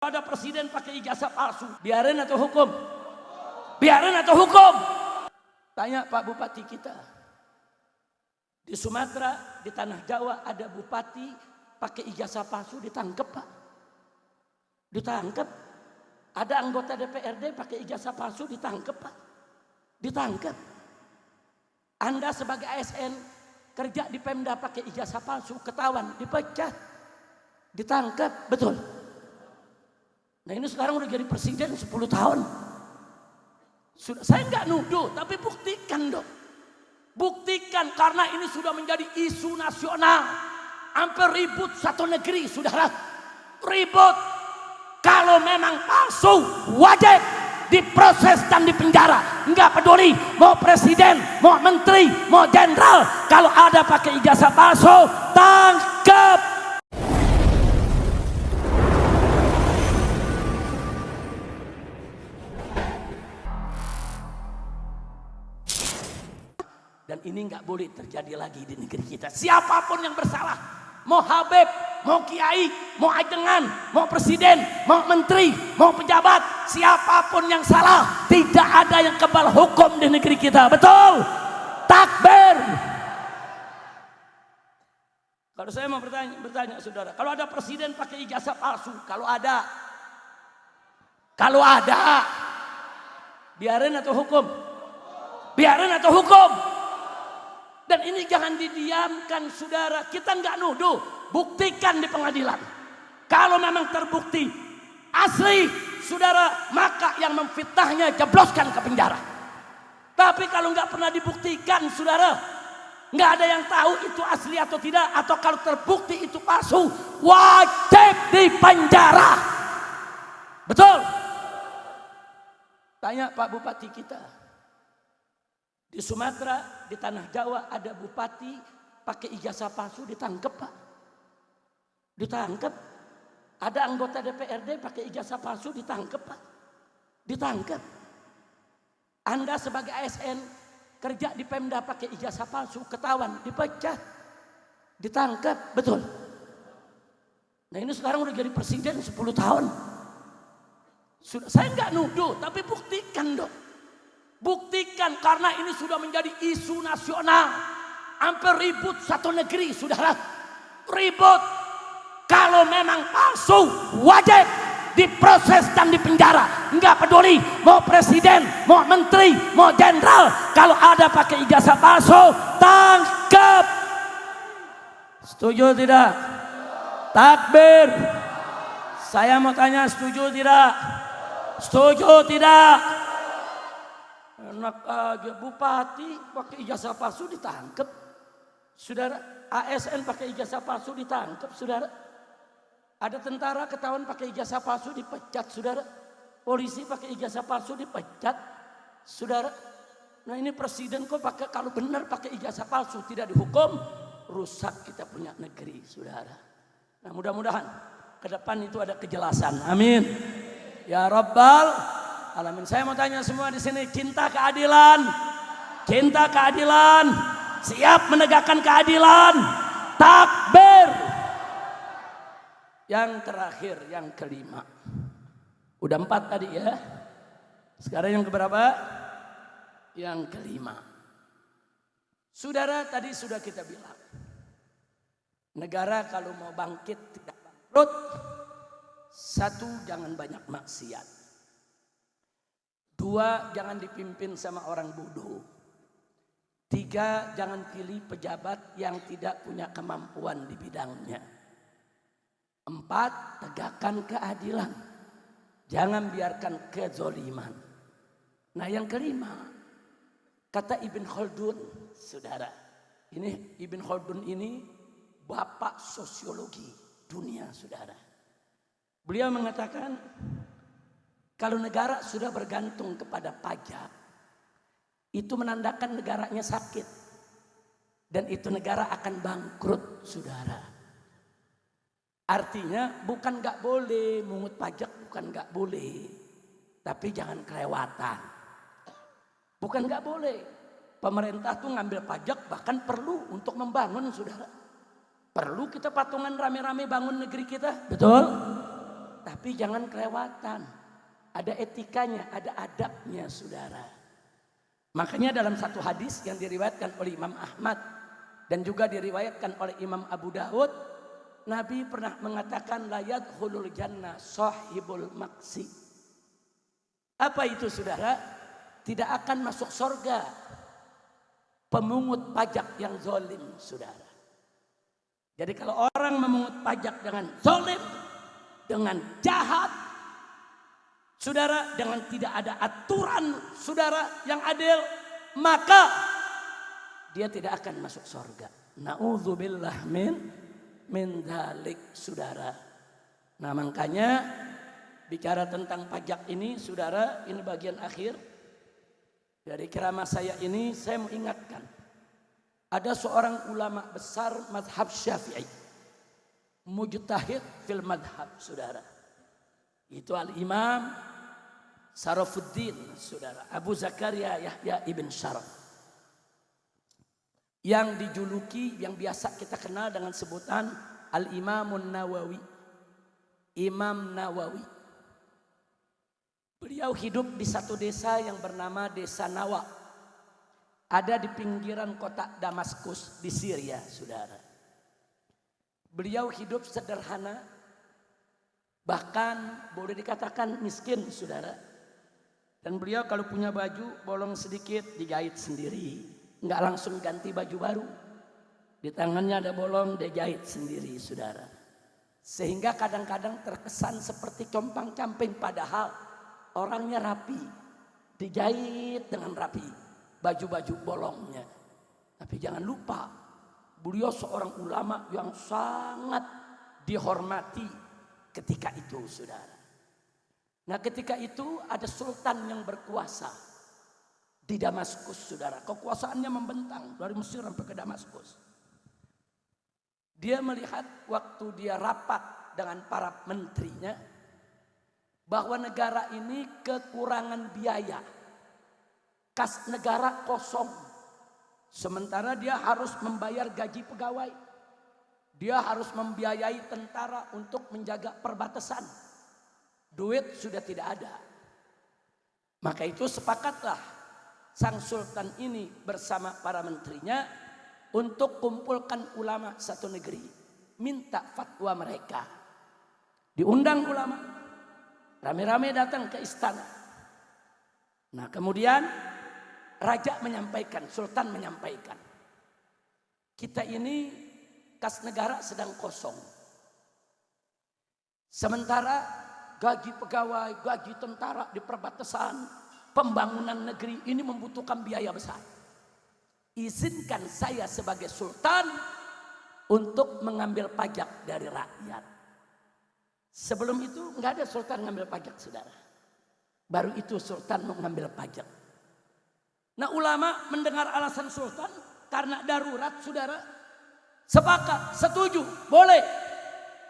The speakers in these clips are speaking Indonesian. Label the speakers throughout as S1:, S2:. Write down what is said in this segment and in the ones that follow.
S1: Ada presiden pakai ijazah palsu, biarin atau hukum? Biarin atau hukum? Tanya Pak Bupati kita. Di Sumatera, di Tanah Jawa ada bupati pakai ijazah palsu ditangkap Pak. Ditangkap. Ada anggota DPRD pakai ijazah palsu ditangkap Pak. Ditangkap. Anda sebagai ASN kerja di Pemda pakai ijazah palsu, ketahuan, dipecat. Ditangkap, betul. Nah ini sekarang udah jadi presiden 10 tahun. Sudah, saya nggak nuduh, tapi buktikan dong. Buktikan, karena ini sudah menjadi isu nasional. Hampir ribut satu negeri, saudara. Ribut. Kalau memang palsu, wajib diproses dan dipenjara. Nggak peduli mau presiden, mau menteri, mau jenderal. Kalau ada pakai ijazah palsu, tangkap. Dan ini nggak boleh terjadi lagi di negeri kita. Siapapun yang bersalah, mau Habib, mau Kiai, mau ajengan, mau presiden, mau menteri, mau pejabat, siapapun yang salah, tidak ada yang kebal hukum di negeri kita. Betul? Takbir. Kalau saya mau bertanya saudara, kalau ada presiden pakai ijazah palsu, kalau ada, biarin atau hukum? Biarin atau hukum? Dan ini jangan didiamkan saudara. Kita nggak nuduh, buktikan di pengadilan. Kalau memang terbukti asli saudara, maka yang memfitnahnya jebloskan ke penjara. Tapi kalau nggak pernah dibuktikan saudara, nggak ada yang tahu itu asli atau tidak, atau kalau terbukti itu palsu, wajib dipenjara. Betul? Tanya Pak Bupati kita. Di Sumatera, di Tanah Jawa ada bupati pakai ijazah palsu ditangkap Pak. Ditangkap. Ada anggota DPRD pakai ijazah palsu ditangkap Pak. Ditangkap. Anda sebagai ASN kerja di Pemda pakai ijazah palsu, ketahuan, dipecat. Ditangkap, betul. Nah ini sekarang udah jadi presiden 10 tahun. Sudah, saya nggak nuduh, tapi buktikan dong. Buktikan, karena ini sudah menjadi isu nasional. Hampir ribut satu negeri, saudara. Ribut. Kalau memang palsu, wajib diproses dan dipenjara. Nggak peduli mau presiden, mau menteri, mau jenderal. Kalau ada pakai ijazah palsu, tangkap. Setuju tidak? Takbir. Saya mau tanya, setuju tidak? Setuju tidak? Enak aja, bupati pakai ijazah palsu ditangkap. Saudara, ASN pakai ijazah palsu ditangkap, saudara. Ada tentara ketahuan pakai ijazah palsu dipecat, saudara. Polisi pakai ijazah palsu dipecat, saudara. Nah ini presiden kok pakai, kalau benar pakai ijazah palsu tidak dihukum, rusak kita punya negeri, saudara. Nah mudah-mudahan ke depan itu ada kejelasan. Amin. Ya Rabbal Alamin. Saya mau tanya semua di sini, cinta keadilan? Cinta keadilan? Siap menegakkan keadilan? Takbir. Yang terakhir, yang kelima. Udah 4 tadi ya. Sekarang yang keberapa? Yang kelima. Saudara, tadi sudah kita bilang, negara kalau mau bangkit tidak bangkrut, satu, jangan banyak maksiat. 2, jangan dipimpin sama orang bodoh. 3, jangan pilih pejabat yang tidak punya kemampuan di bidangnya. 4, tegakkan keadilan. Jangan biarkan kezoliman. Nah yang kelima, kata Ibn Khaldun, saudara. Ini Ibn Khaldun ini bapak sosiologi dunia, saudara. Beliau mengatakan, kalau negara sudah bergantung kepada pajak, itu menandakan negaranya sakit. Dan itu negara akan bangkrut, saudara. Artinya bukan nggak boleh mungut pajak, bukan nggak boleh. Tapi jangan kelewatan. Bukan nggak boleh. Pemerintah tuh ngambil pajak bahkan perlu untuk membangun, saudara. Perlu kita patungan rame-rame bangun negeri kita, betul? tapi jangan kelewatan. Ada etikanya, ada adabnya saudara. Makanya dalam satu hadis yang diriwayatkan oleh Imam Ahmad dan juga diriwayatkan oleh Imam Abu Daud, Nabi pernah mengatakan la yadkhulul jannah sahibul maksi. Apa itu saudara? Tidak akan masuk surga pemungut pajak yang zalim saudara. Jadi kalau orang memungut pajak dengan zalim, dengan jahat, saudara, dengan tidak ada aturan saudara yang adil, maka dia tidak akan masuk surga. Na'udzubillah min dzalik saudara. Nah, makanya bicara tentang pajak ini saudara, ini bagian akhir dari ceramah saya ini. Saya mau ingatkan, ada seorang ulama besar mazhab Syafi'i, mujtahid fil madhab saudara. Itu al-Imam Syarafuddin saudara, Abu Zakaria Yahya ibn Syaraf, yang dijuluki, yang biasa kita kenal dengan sebutan Al-Imamun Nawawi, Imam Nawawi. Beliau hidup di satu desa yang bernama Desa Nawa, ada di pinggiran kota Damaskus di Syria saudara. Beliau hidup sederhana, bahkan boleh dikatakan miskin saudara. Dan beliau kalau punya baju bolong sedikit dijahit sendiri, nggak langsung ganti baju baru. Di tangannya ada bolong, dia jahit sendiri saudara. Sehingga kadang-kadang terkesan seperti compang-camping, padahal orangnya rapi, dijahit dengan rapi baju-baju bolongnya. Tapi jangan lupa, beliau seorang ulama yang sangat dihormati ketika itu saudara. Nah, ketika itu ada sultan yang berkuasa di Damaskus saudara. Kekuasaannya membentang dari Mesir sampai ke Damaskus. Dia melihat waktu dia rapat dengan para menterinya bahwa negara ini kekurangan biaya. Kas negara kosong. Sementara dia harus membayar gaji pegawai. Dia harus membiayai tentara untuk menjaga perbatasan. Duit sudah tidak ada. Maka itu sepakatlah sang sultan ini bersama para menterinya untuk kumpulkan ulama satu negeri, minta fatwa mereka. Diundang ulama, rame-rame datang ke istana. Nah, kemudian raja menyampaikan, sultan menyampaikan, kita ini kas negara sedang kosong. Sementara gaji pegawai, gaji tentara di perbatasan, pembangunan negeri ini membutuhkan biaya besar. Izinkan saya sebagai sultan untuk mengambil pajak dari rakyat. Sebelum itu nggak ada sultan mengambil pajak saudara. Baru itu sultan mengambil pajak. Nah, ulama mendengar alasan sultan karena darurat saudara, sepakat, setuju, boleh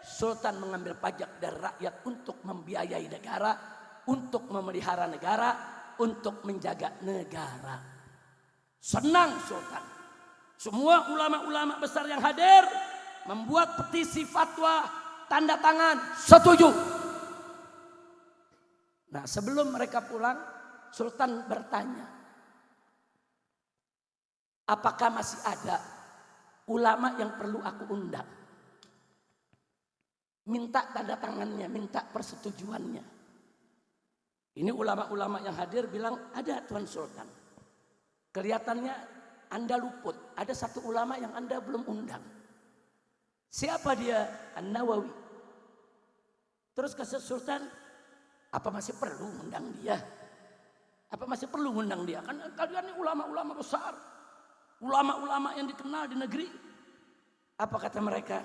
S1: sultan mengambil pajak dari rakyat untuk membiayai negara, untuk memelihara negara, untuk menjaga negara. Senang sultan. Semua ulama-ulama besar yang hadir membuat petisi fatwa, tanda tangan, setuju. Nah, sebelum mereka pulang, sultan bertanya, apakah masih ada ulama yang perlu aku undang? Minta tanda tangannya, minta persetujuannya. Ini ulama-ulama yang hadir bilang, ada Tuan Sultan. Kelihatannya Anda luput. Ada satu ulama yang Anda belum undang. Siapa dia? An-Nawawi. Terus kata Sultan, apa masih perlu undang dia? Apa masih perlu undang dia? Kan kalian ini ulama-ulama besar. Ulama-ulama yang dikenal di negeri. Apa kata mereka?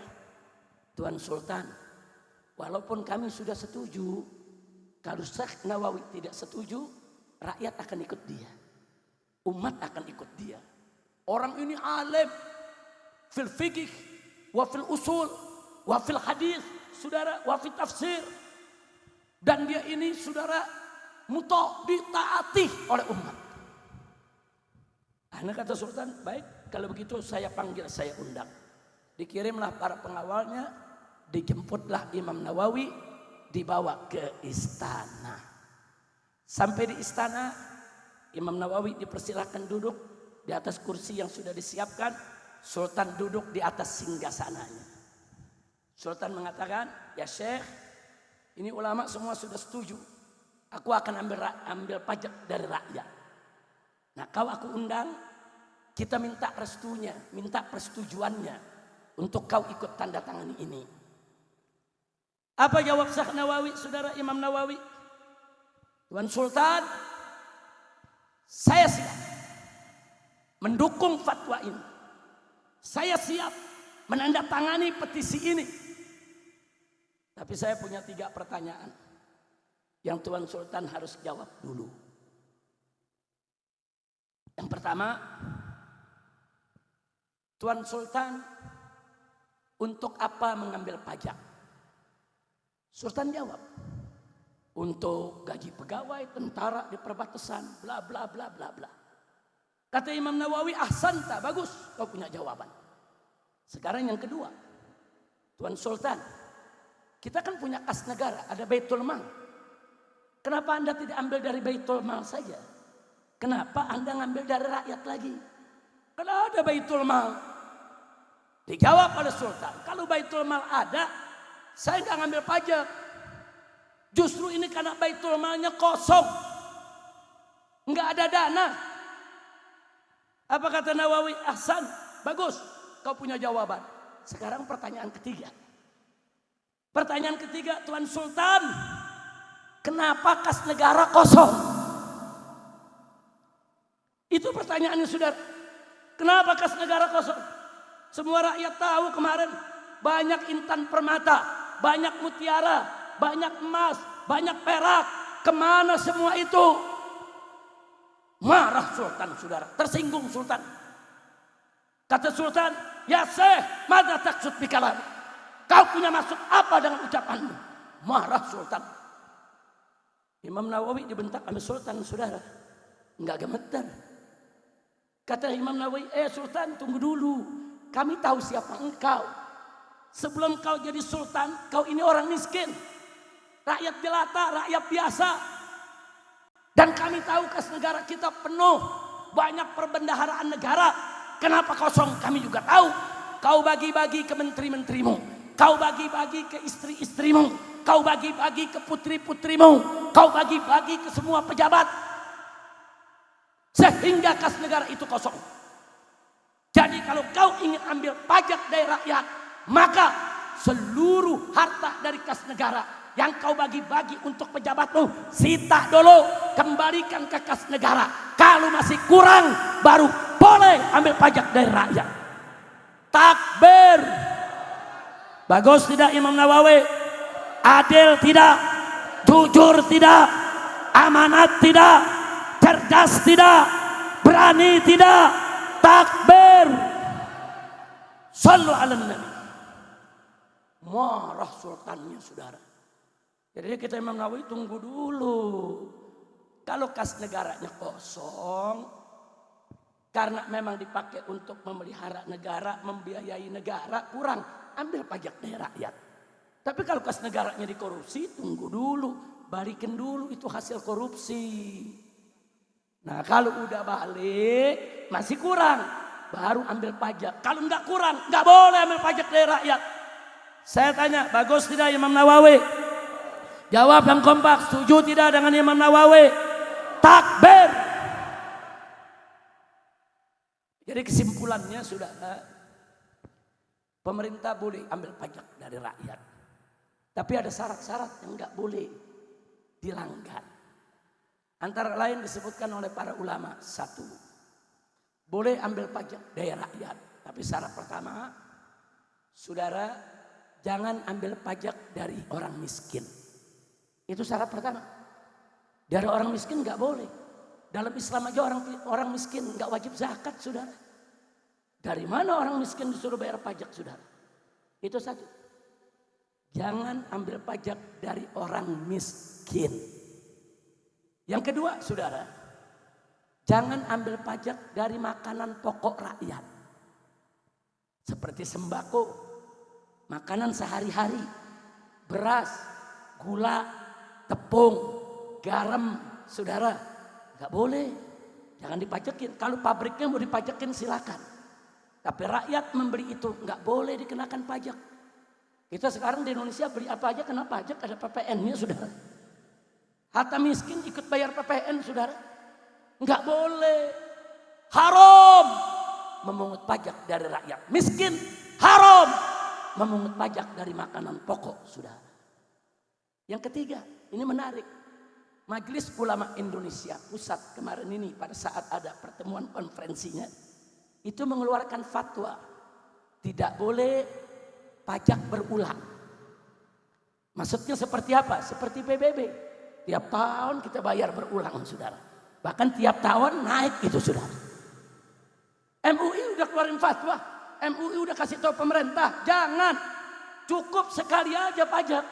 S1: Tuan Sultan, walaupun kami sudah setuju, kalau Syekh Nawawi tidak setuju, rakyat akan ikut dia. Umat akan ikut dia. Orang ini alim fil fiqh, wa fil usul, wa fil hadis, saudara, wa fil tafsir. Dan dia ini saudara muta ditaati oleh umat. Anak kata Sultan, baik kalau begitu saya panggil, saya undang. Dikirimlah para pengawalnya, dijemputlah Imam Nawawi, dibawa ke istana. Sampai di istana, Imam Nawawi dipersilahkan duduk di atas kursi yang sudah disiapkan. Sultan duduk di atas singgasananya. Sultan mengatakan, ya Syekh, ini ulama semua sudah setuju. Aku akan ambil pajak dari rakyat. Nah, kau aku undang, kita minta restunya, minta persetujuannya untuk kau ikut tanda tangani ini. Apa jawab Syekh Nawawi, saudara Imam Nawawi? Tuan Sultan, saya siap mendukung fatwa ini. Saya siap menandatangani petisi ini. Tapi saya punya 3 pertanyaan yang Tuan Sultan harus jawab dulu. Yang pertama, Tuan Sultan untuk apa mengambil pajak? Sultan jawab, untuk gaji pegawai, tentara di perbatasan, bla bla bla bla bla. Kata Imam Nawawi, ahsanta, bagus, kau punya jawaban. Sekarang yang kedua, Tuan Sultan, kita kan punya kas negara, ada Baitul Mal. Kenapa Anda tidak ambil dari Baitul Mal saja? Kenapa Anda ngambil dari rakyat lagi? Kalau ada Baitul Mal. Dijawab oleh Sultan, kalau Baitul Mal ada, saya nggak ngambil pajak. Justru ini karena Baitul Malnya kosong, nggak ada dana. Apa kata Nawawi? Ahsan, bagus, kau punya jawaban. Sekarang pertanyaan ketiga. Pertanyaan ketiga, Tuan Sultan, kenapa kas negara kosong? Itu pertanyaannya, saudara. Kenapa kas negara kosong? Semua rakyat tahu kemarin banyak intan permata, banyak mutiara, banyak emas, banyak perak. Kemana semua itu? Marah Sultan, saudara. Tersinggung Sultan. Kata Sultan, ya Syekh, mada taksud bikalam? Kau punya maksud apa dengan ucapanmu? Marah Sultan. Imam Nawawi dibentak oleh Sultan, saudara. Enggak gemetar. Kata Imam Nawawi, Sultan, tunggu dulu. Kami tahu siapa engkau. Sebelum kau jadi Sultan, kau ini orang miskin. Rakyat jelata, rakyat biasa. Dan kami tahu kas negara kita penuh. Banyak perbendaharaan negara. Kenapa kosong? Kami juga tahu. Kau bagi-bagi ke menteri-menterimu. Kau bagi-bagi ke istri-istrimu. Kau bagi-bagi ke putri-putrimu. Kau bagi-bagi ke semua pejabat. Sehingga kas negara itu kosong. Jadi kalau kau ingin ambil pajak dari rakyat, maka seluruh harta dari kas negara yang kau bagi-bagi untuk pejabatmu, sita dulu, kembalikan ke kas negara. Kalau masih kurang, baru boleh ambil pajak dari rakyat. Takbir. Bagus tidak Imam Nawawi? Adil tidak? Jujur tidak? Amanat tidak? Cerdas tidak? Berani tidak? Takbir. Sallu ala Nabi. Marah sultannya, saudara. Jadi kita Imam Nawawi tunggu dulu. Kalau kas negaranya kosong, karena memang dipakai untuk memelihara negara, membiayai negara, kurang, ambil pajak dari rakyat. Tapi kalau kas negaranya dikorupsi, tunggu dulu, balikin dulu itu hasil korupsi. Nah kalau udah balik, masih kurang, baru ambil pajak. Kalau enggak kurang, enggak boleh ambil pajak dari rakyat. Saya tanya, bagus tidak Imam Nawawi? Jawab yang kompak, setuju tidak dengan Imam Nawawi? Takbir. Jadi kesimpulannya sudah, pemerintah boleh ambil pajak dari rakyat. Tapi ada syarat-syarat yang enggak boleh dilanggar. Antara lain disebutkan oleh para ulama. 1, boleh ambil pajak dari rakyat. Tapi syarat pertama, saudara, jangan ambil pajak dari orang miskin. Itu syarat pertama. Dari orang miskin nggak boleh. Dalam Islam aja orang miskin nggak wajib zakat, saudara. Dari mana orang miskin disuruh bayar pajak, saudara? Itu 1. Jangan ambil pajak dari orang miskin. Yang kedua, saudara, jangan ambil pajak dari makanan pokok rakyat. Seperti sembako, makanan sehari-hari, beras, gula, tepung, garam, saudara, nggak boleh, jangan dipajakin. Kalau pabriknya mau dipajakin silakan, tapi rakyat membeli itu nggak boleh dikenakan pajak. Kita sekarang di Indonesia beli apa aja kena pajak, ada PPN-nya, saudara. Harta miskin ikut bayar PPN, saudara, nggak boleh, haram memungut pajak dari rakyat miskin, haram memungut pajak dari makanan pokok, saudara. Yang ketiga, ini menarik. Majelis Ulama Indonesia Pusat kemarin ini pada saat ada pertemuan konferensinya itu mengeluarkan fatwa tidak boleh pajak berulang. Maksudnya seperti apa? Seperti PBB. Tiap tahun kita bayar berulang, saudara. Bahkan tiap tahun naik itu, saudara. MUI udah keluarin fatwa. MUI udah kasih tahu pemerintah, jangan, cukup sekali aja pajak.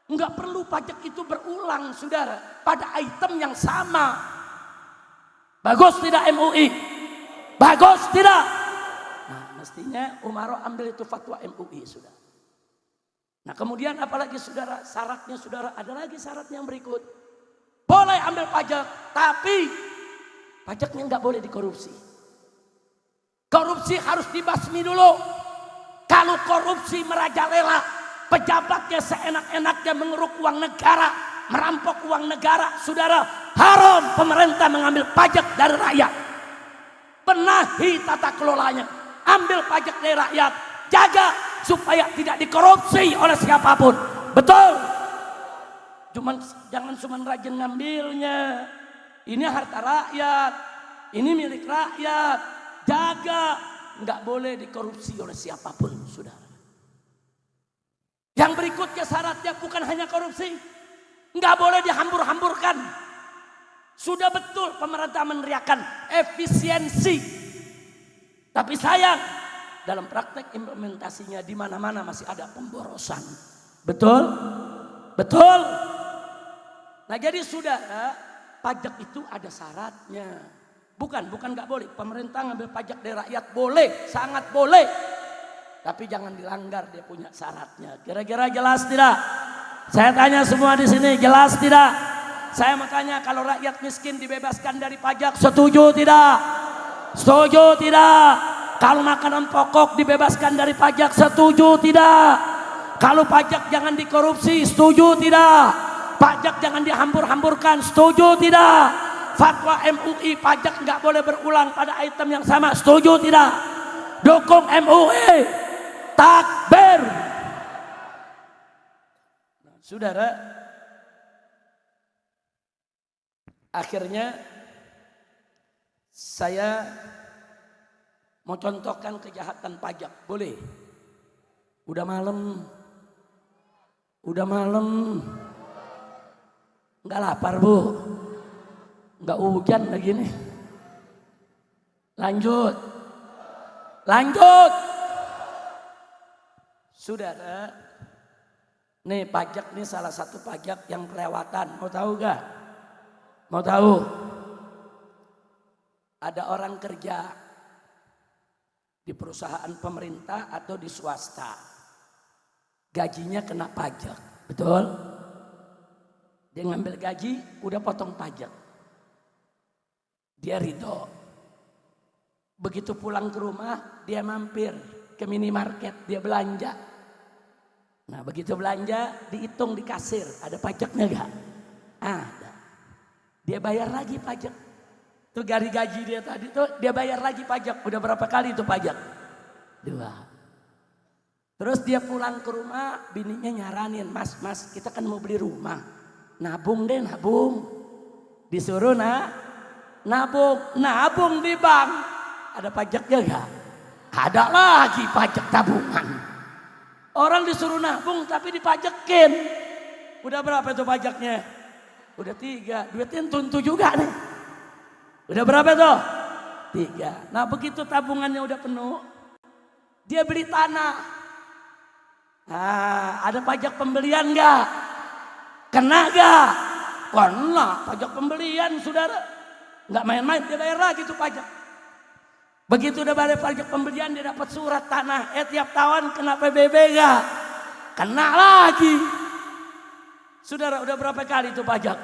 S1: Enggak perlu pajak itu berulang, saudara, pada item yang sama. Bagus tidak MUI? Bagus tidak? Nah, mestinya Umaro ambil itu fatwa MUI, saudara. Nah, kemudian apalagi, saudara, syaratnya, saudara, ada lagi syarat yang berikut. Boleh ambil pajak, tapi pajaknya nggak boleh dikorupsi. Korupsi harus dibasmi dulu. Kalau korupsi merajalela, pejabatnya seenak-enaknya mengeruk uang negara, merampok uang negara, saudara, haram pemerintah mengambil pajak dari rakyat. Benahi tata kelolanya, ambil pajak dari rakyat, jaga supaya tidak dikorupsi oleh siapapun. Betul? Jangan cuma rajin ngambilnya. Ini harta rakyat, ini milik rakyat, jaga, nggak boleh dikorupsi oleh siapapun, saudara. Yang berikutnya syaratnya bukan hanya korupsi, nggak boleh dihambur-hamburkan. Sudah betul pemerintah meneriakan efisiensi, tapi sayang dalam praktek implementasinya di mana-mana masih ada pemborosan. Betul? Betul? Nah, jadi saudara, pajak itu ada syaratnya. Bukan nggak boleh. Pemerintah ngambil pajak dari rakyat boleh, sangat boleh. Tapi jangan dilanggar, dia punya syaratnya. Kira-kira jelas tidak? Saya tanya semua di sini, jelas tidak? Saya mau tanya, kalau rakyat miskin dibebaskan dari pajak, setuju tidak? Setuju tidak? Kalau makanan pokok dibebaskan dari pajak, setuju tidak? Kalau pajak jangan dikorupsi, setuju tidak? Pajak jangan dihambur-hamburkan, setuju tidak? Fatwa MUI pajak nggak boleh berulang pada item yang sama, setuju tidak? Dukung MUI, takbir. Nah, saudara, akhirnya saya mau contohkan kejahatan pajak, boleh? Udah malam, nggak lapar bu, nggak hujan lagi nih. Lanjut, saudara. Nih pajak nih salah satu pajak yang kelewatan. Mau tahu gak? Mau tahu? Ada orang kerja di perusahaan pemerintah atau di swasta, gajinya kena pajak, betul? Dia ngambil gaji, udah potong pajak. Dia ridho. Begitu pulang ke rumah, dia mampir ke minimarket, dia belanja. Nah, begitu belanja, dihitung di kasir, ada pajaknya gak? Ada. Dia bayar lagi pajak. Tuh dari gaji dia tadi tuh, dia bayar lagi pajak. Udah berapa kali itu pajak? 2. Terus dia pulang ke rumah, bininya nyaranin, mas, kita kan mau beli rumah. Nabung deh, nabung. Disuruh nabung di bank. Ada pajaknya gak? Ada lagi pajak tabungan. Orang disuruh nabung tapi dipajekin. Udah berapa itu pajaknya? Udah 3. Duitnya tentu juga nih. Udah berapa tuh? 3. Nah, begitu tabungannya udah penuh, dia beli tanah. Nah, ada pajak pembelian gak? Kena gak? Kena pajak pembelian, saudara. Nggak main-main, dia bayar lagi tuh pajak. Begitu udah bayar pajak pembelian, dia dapat surat tanah. Tiap tahun kena PBB gak? Kena lagi. Saudara, udah berapa kali itu pajak?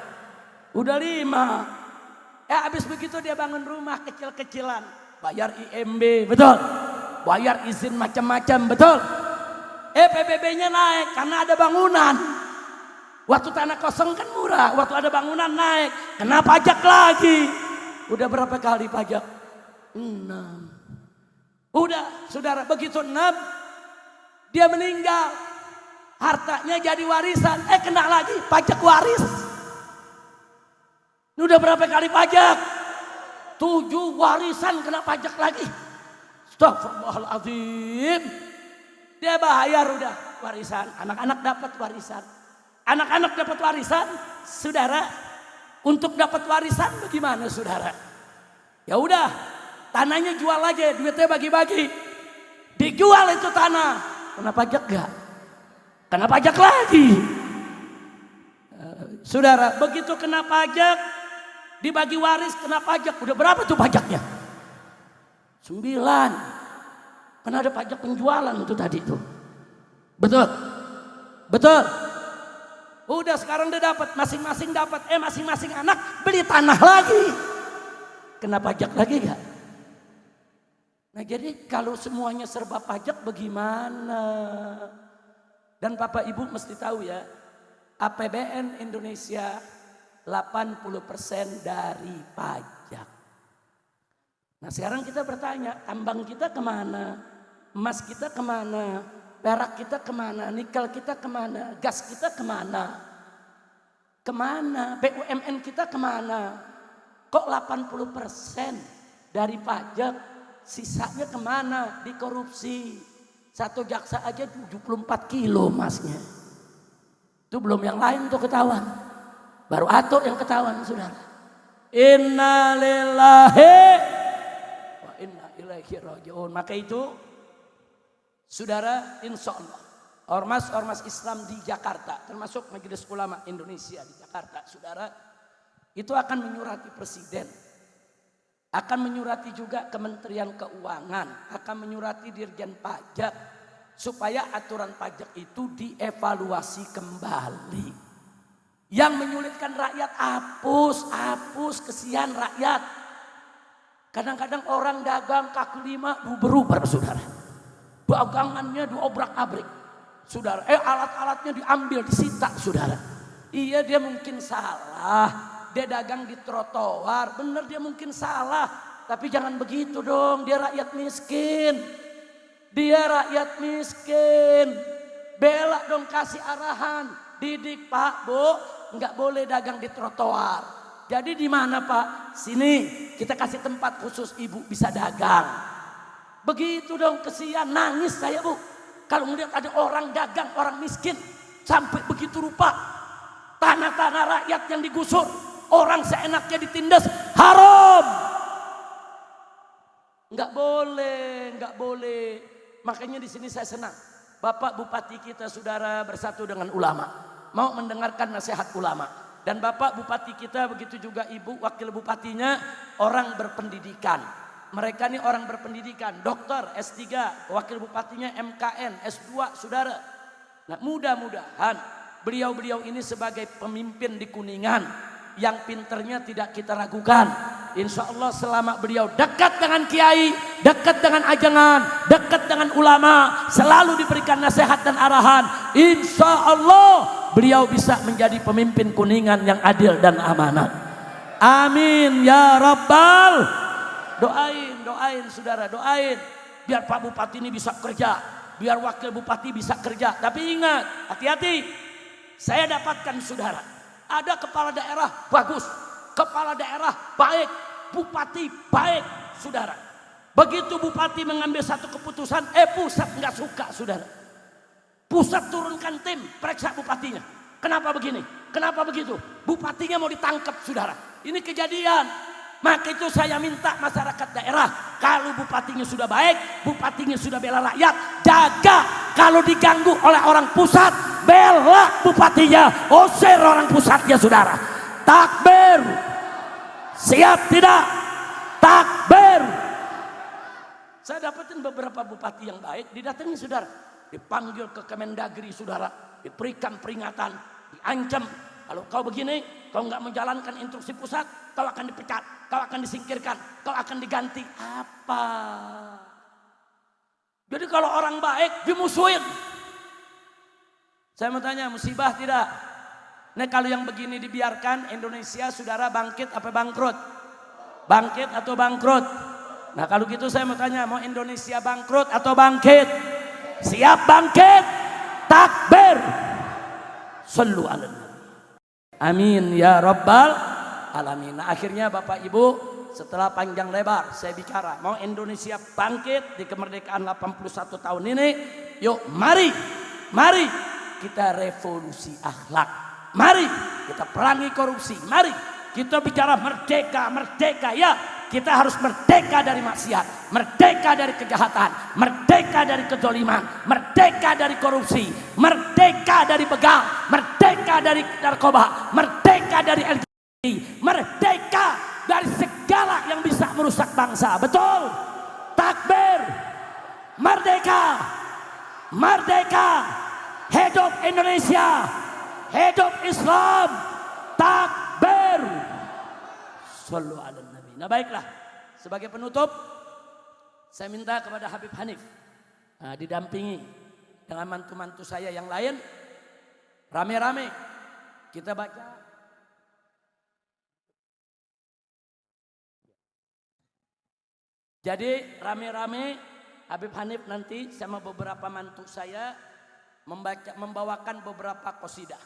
S1: Udah 5. Habis begitu dia bangun rumah kecil-kecilan. Bayar IMB, betul. Bayar izin macam-macam, betul. PBB-nya naik karena ada bangunan. Waktu tanah kosong kan murah, waktu ada bangunan naik. Kena pajak lagi. Udah berapa kali pajak? 6. Udah, saudara, begitu 6, dia meninggal. Hartanya jadi warisan, kena lagi pajak waris. Udah berapa kali pajak? 7 warisan kena pajak lagi. Astagfirullahaladzim. Dia bayar udah warisan, anak-anak dapat warisan. Anak-anak dapat warisan, saudara. Untuk dapat warisan bagaimana, saudara? Ya udah, tanahnya jual aja, duitnya bagi-bagi. Dijual itu tanah, kena pajak gak? Kena pajak lagi. Saudara, begitu kena pajak, dibagi waris kena pajak. Udah berapa tuh pajaknya? 9. Karena ada pajak penjualan itu tadi tuh. Betul? Betul? Udah sekarang udah dapat, masing-masing dapat. Masing-masing anak beli tanah lagi. Kena pajak lagi gak? Nah jadi kalau semuanya serba pajak bagaimana? Dan Bapak Ibu mesti tahu ya, APBN Indonesia 80% dari pajak. Nah sekarang kita bertanya, tambang kita kemana? Emas kita kemana? Perak kita kemana? Nikel kita kemana? Gas kita kemana? Kemana? BUMN kita kemana? Kok 80% dari pajak? Sisanya kemana? Dikorupsi. Satu jaksa aja 74 kilo emasnya. Itu belum yang lain tuh ketahuan. Baru atur yang ketahuan, saudara. Innalillahi wa inna ilaihi raji'un. Maka itu, saudara, insya Allah ormas-ormas Islam di Jakarta, termasuk Majelis Ulama Indonesia di Jakarta, saudara, itu akan menyurati Presiden, akan menyurati juga Kementerian Keuangan, akan menyurati Dirjen Pajak, supaya aturan pajak itu dievaluasi kembali. Yang menyulitkan rakyat, hapus, kesian rakyat. Kadang-kadang orang dagang kaki 5 berubah, saudara. Dagangannya diobrak-abrik, saudara. Alat-alatnya diambil, disita, saudara. Iya, dia mungkin salah. Dia dagang di trotoar, bener dia mungkin salah. Tapi jangan begitu dong, dia rakyat miskin. Dia rakyat miskin. Bela dong, kasih arahan. Didik Pak, Bu, nggak boleh dagang di trotoar. Jadi di mana Pak? Sini, kita kasih tempat khusus ibu bisa dagang. Begitu dong, kesian, nangis saya Bu. Kalau melihat ada orang dagang, orang miskin. Sampai begitu rupa. Tanah-tanah rakyat yang digusur. Orang seenaknya ditindas, haram. Nggak boleh, nggak boleh. Makanya di sini saya senang. Bapak Bupati kita, saudara, bersatu dengan ulama. Mau mendengarkan nasihat ulama. Dan Bapak Bupati kita, begitu juga Ibu Wakil Bupatinya, orang berpendidikan. Mereka ini orang berpendidikan, dokter, S3, Wakil Bupatinya MKN, S2, saudara. Nah mudah-mudahan beliau-beliau ini sebagai pemimpin di Kuningan, yang pinternya tidak kita ragukan. Insya Allah selama beliau dekat dengan kiai, dekat dengan ajangan, dekat dengan ulama, selalu diberikan nasihat dan arahan. Insya Allah beliau bisa menjadi pemimpin Kuningan yang adil dan amanah. Amin ya Rabbal. Doain saudara, doain. Biar Pak Bupati ini bisa kerja, biar Wakil Bupati bisa kerja. Tapi ingat, hati-hati. Saya dapatkan saudara, ada kepala daerah bagus, kepala daerah baik, bupati baik, saudara. Begitu bupati mengambil satu keputusan, pusat nggak suka, saudara. Pusat turunkan tim, periksa bupatinya. Kenapa begini? Kenapa begitu? Bupatinya mau ditangkap, saudara. Ini kejadian. Maka itu saya minta masyarakat daerah, kalau bupatinya sudah baik, bupatinya sudah bela rakyat, jaga. Kalau diganggu oleh orang pusat, bela bupatinya, usir orang pusatnya, saudara. Takbir. Siap tidak? Takbir. Saya dapetin beberapa bupati yang baik, didatangi saudara. Dipanggil ke Kemendagri, saudara. Diberikan peringatan. diancam. Kalau kau begini, kau nggak menjalankan instruksi pusat, kau akan dipecat, kau akan disingkirkan, kau akan diganti. Apa? Jadi kalau orang baik dimusuhin. Saya mau tanya, musibah tidak? Nah kalau yang begini dibiarkan, Indonesia saudara bangkit apa bangkrut? Bangkit atau bangkrut? Nah kalau gitu saya mau tanya, mau Indonesia bangkrut atau bangkit? Siap bangkit, takbir, sallu ala nabi. Amin ya rabbal alamin. Nah akhirnya Bapak Ibu, setelah panjang lebar saya bicara, mau Indonesia bangkit di kemerdekaan 81 tahun ini, yuk mari kita revolusi akhlak, mari kita perangi korupsi, mari kita bicara merdeka ya. Kita harus merdeka dari maksiat, merdeka dari kejahatan, merdeka dari kezaliman, merdeka dari korupsi, merdeka dari begal, merdeka dari narkoba, merdeka dari LGBT, merdeka dari segala yang bisa merusak bangsa. Betul? Takbir, merdeka, merdeka, hidup Indonesia, hidup Islam, takbir, sallu ala nabi. Nah baiklah, sebagai penutup saya minta kepada Habib Hanif didampingi dengan mantu-mantu saya yang lain, rame-rame kita baca. Jadi rame-rame Habib Hanif nanti sama beberapa mantu saya membawakan beberapa qasidah.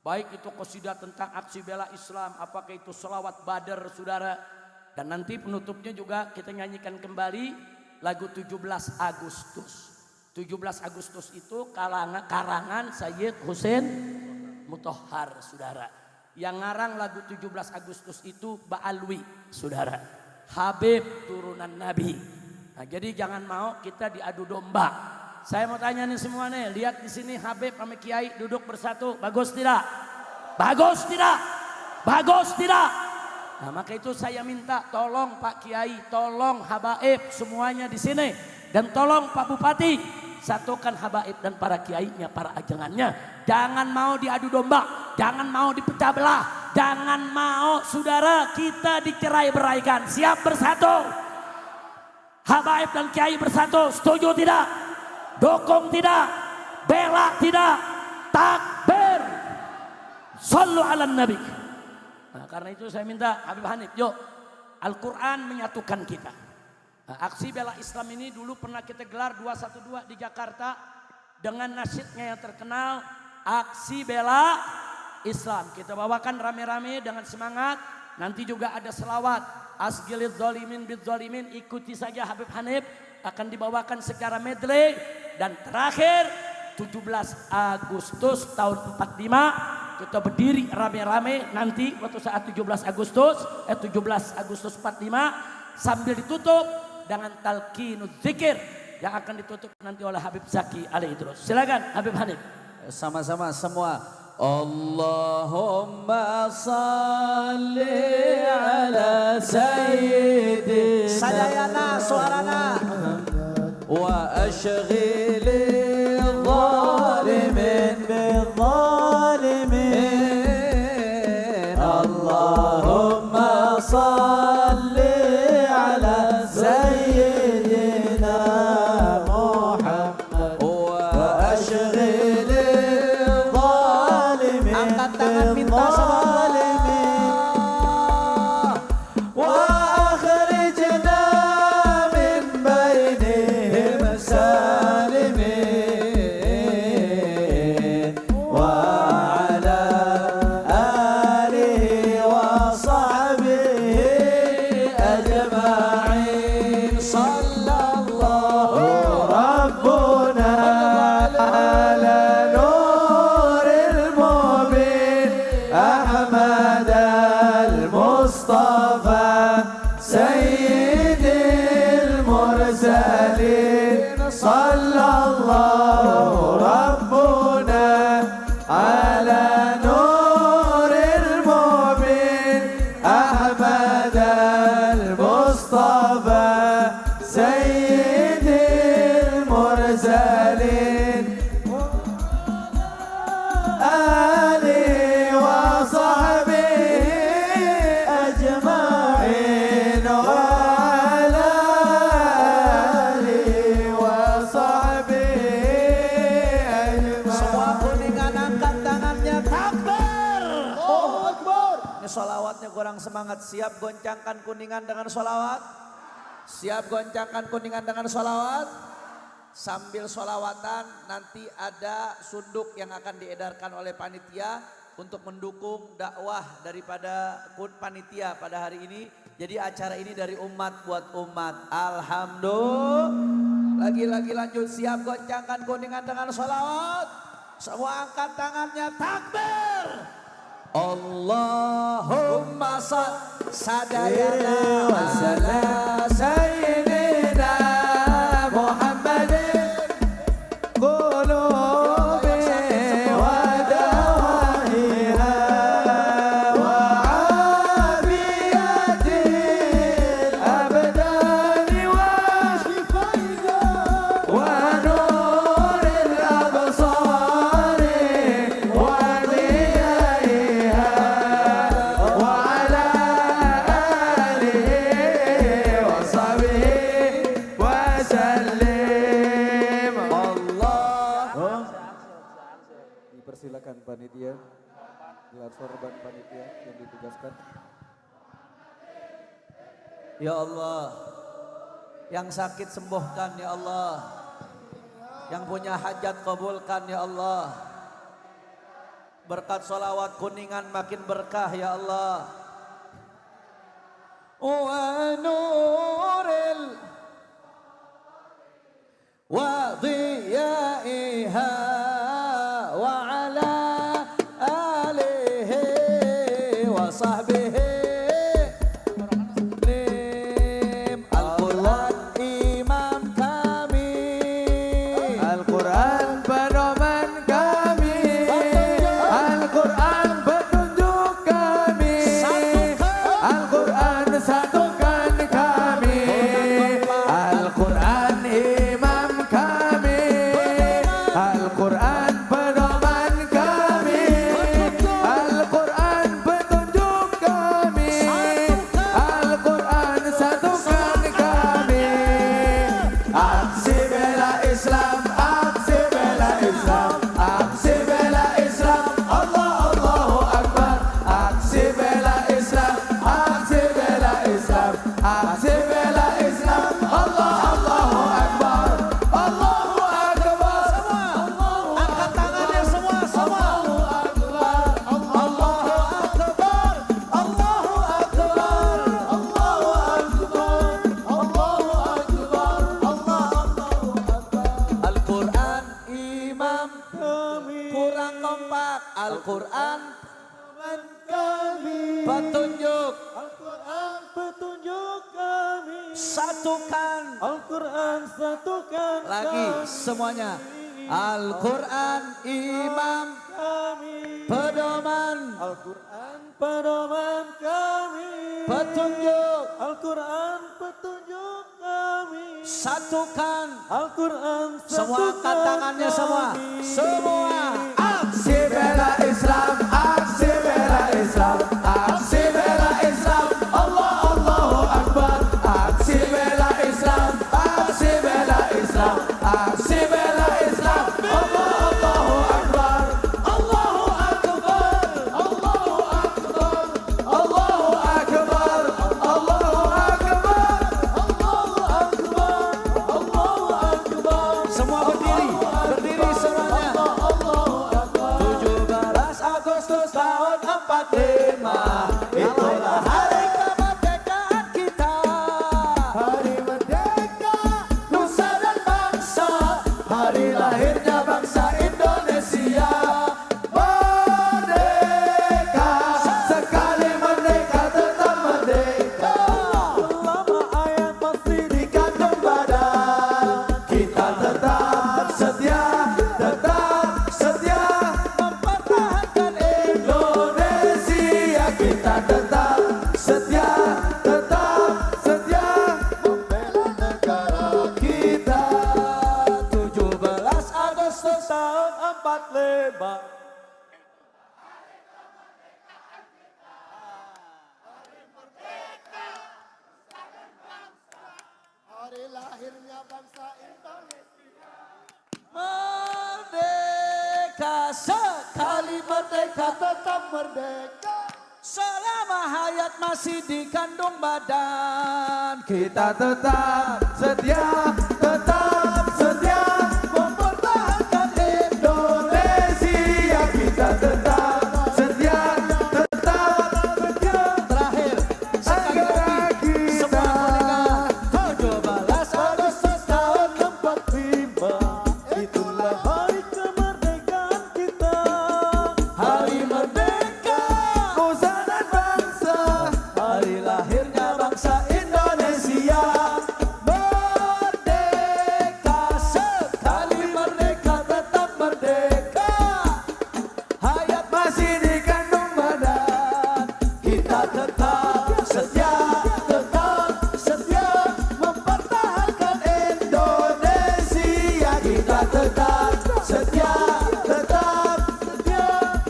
S1: Baik itu qasidah tentang aksi bela Islam, apakah itu selawat Badar saudara. Dan nanti penutupnya juga kita nyanyikan kembali lagu 17 Agustus. 17 Agustus itu karangan Sayyid Husain Mutahhar saudara. Yang ngarang lagu 17 Agustus itu Ba'alwi saudara. Habib turunan Nabi. Nah, jadi jangan mau kita diadu domba. Saya mau tanya nih semua nih, lihat di sini Habib sama Kiai duduk bersatu, bagus tidak? Bagus tidak? Bagus tidak? Nah, maka itu saya minta tolong Pak Kiai, tolong habaib semuanya di sini, dan tolong Pak Bupati satukan habaib dan para kiainya, para ajangannya. Jangan mau diadu domba, jangan mau dipecah belah, jangan mau saudara kita dicerai-beraikan. Siap bersatu? Habaib dan kiai bersatu, setuju tidak? Dukung tidak? Bela tidak? Takbir, sallu ala nabi. Nah, karena itu saya minta Habib Hanif, yuk Al-Quran menyatukan kita. Nah, aksi bela Islam ini dulu pernah kita gelar 212 di Jakarta dengan nasyidnya yang terkenal, aksi bela Islam. Kita bawakan rame-rame dengan semangat. Nanti juga ada selawat Asgilid Zolimin Bid Zolimin, ikuti saja Habib Hanif, akan dibawakan secara medley. Dan terakhir 17 Agustus tahun 45 kita berdiri rame-rame nanti waktu saat 17 Agustus 45 sambil ditutup dengan talqinuz zikir yang akan ditutup nanti oleh Habib Zaki alaihi terus. Silakan Habib Hanif.
S2: Sama-sama semua. Allahumma salli ala sayyidina
S3: Sadayana suarana
S2: wa ashghili zalimin bizzalimin. Allahumma salli ala sayyidina Muhammad wa ashghili zalimin
S3: angkat tangan minta sama
S2: Ali
S3: solawatnya kurang semangat. Siap goncangkan kuningan dengan solawat? Siap goncangkan kuningan dengan solawat? Sambil solawatan nanti ada sunduk yang akan diedarkan oleh panitia untuk mendukung dakwah daripada panitia pada hari ini. Jadi acara ini dari umat buat umat. Alhamdulillah. Lagi-lagi lanjut, siap goncangkan kuningan dengan solawat. Semua angkat tangannya, takbir. Allahumma sadayana wa salam sayyidina Muhammadin qulubi wa dawahina wa afiyatil abdani wa shifaina wa nuril absari wa diyaiha wa ala alihi wa sahbihi wa sallim. Allah.
S2: Dipersilakan panitia, gelar sorban panitia yang ditugaskan.
S3: Ya Allah, yang sakit sembuhkan ya Allah, yang punya hajat kabulkan ya Allah. Berkat solawat kuningan makin berkah ya Allah. Wa nuril wa dhiyaiha wa ala alihi wa sahbihi. Al-Quran imam kami, Al-Quran pedoman kami, Al-Quran petunjuk kami, Al-Quran satukan kami, Al-Quran imam kami, Al-Quran pedoman kami, Al-Quran petunjuk kami, Al-Quran satukan kami. Aksi bela Islam, aksi bela Islam, aksi bela Islam, Allah Allahu Akbar. Aksi bela Islam, aksi bela Islam, aksi bela Islam, Allah Allahu Akbar. Allahu Akbar. Angkat tangannya semua, semua. Allahu Akbar, Allahu Akbar, Allahu Akbar, Allahu Akbar, Allahu Akbar, Allahu Akbar. Al-Quran imam kami, kurang kompak. Al-Quran kami, petunjuk. Al-Quran petunjuk kami, satukan. Al-Quran satukan lagi semuanya. Al-Quran imam kami, pedoman. Al-Quran pedoman kami, petunjuk. Al-Quran petunjuk kami, satukan. Al-Quran semua angkat tangannya semua. Semua aksi bela Islam, aksi bela Islam, aksi bela Islam, Allah Allahu Akbar. Aksi bela Islam, aksi bela Islam, aksi bela Islam, Allah Allahu Akbar. Allahu Akbar, Allahu Akbar, Allahu Akbar, Allahu Akbar, Allahu Akbar, Allahu Akbar. Semua berdiri, berdiri semuanya. 17 Agustus tahun 45, itulah hari kemerdekaan kita. Hari merdeka nusa dan bangsa, hari lahirnya bangsa Indonesia. Merdeka, sekali merdeka tetap merdeka. Lama ayat pasti dikandung badan. Kita tetap setia mempertahankan Indonesia. Kita tetap setia membela negara kita. 17 Agustus tahun 45.
S2: Hari lahirnya bangsa Indonesia.
S3: Merdeka, sekali merdeka tetap merdeka. Selama hayat masih dikandung badan.
S2: Kita tetap setia
S3: Mempertahankan Indonesia.
S2: kita tetap setia
S3: Terakhir, sekali lagi, semua kuningan. 17 Agustus tahun 45, itulah hari kemerdekaan kita. Hari merdeka,
S2: nusa dan bangsa,
S3: hari lahirnya bangsa Indonesia. Merdeka, sekali merdeka tetap merdeka. Hayat
S2: masih dikandung badan.
S3: kita tetap setia mempertahankan Indonesia. Kita tetap setia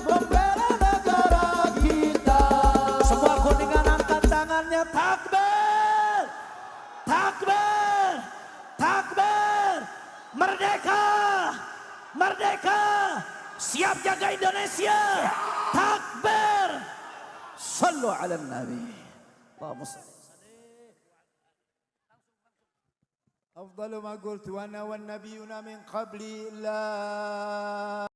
S3: membela negara kita. Semua kuningan angkat tangannya, takbir, takbir, takbir. Merdeka, merdeka, siap jaga Indonesia. Takbir. Sallu ala Nabi. Allahumma salli.
S2: أفضل ما قلت وأنا والنبيون من قبل لا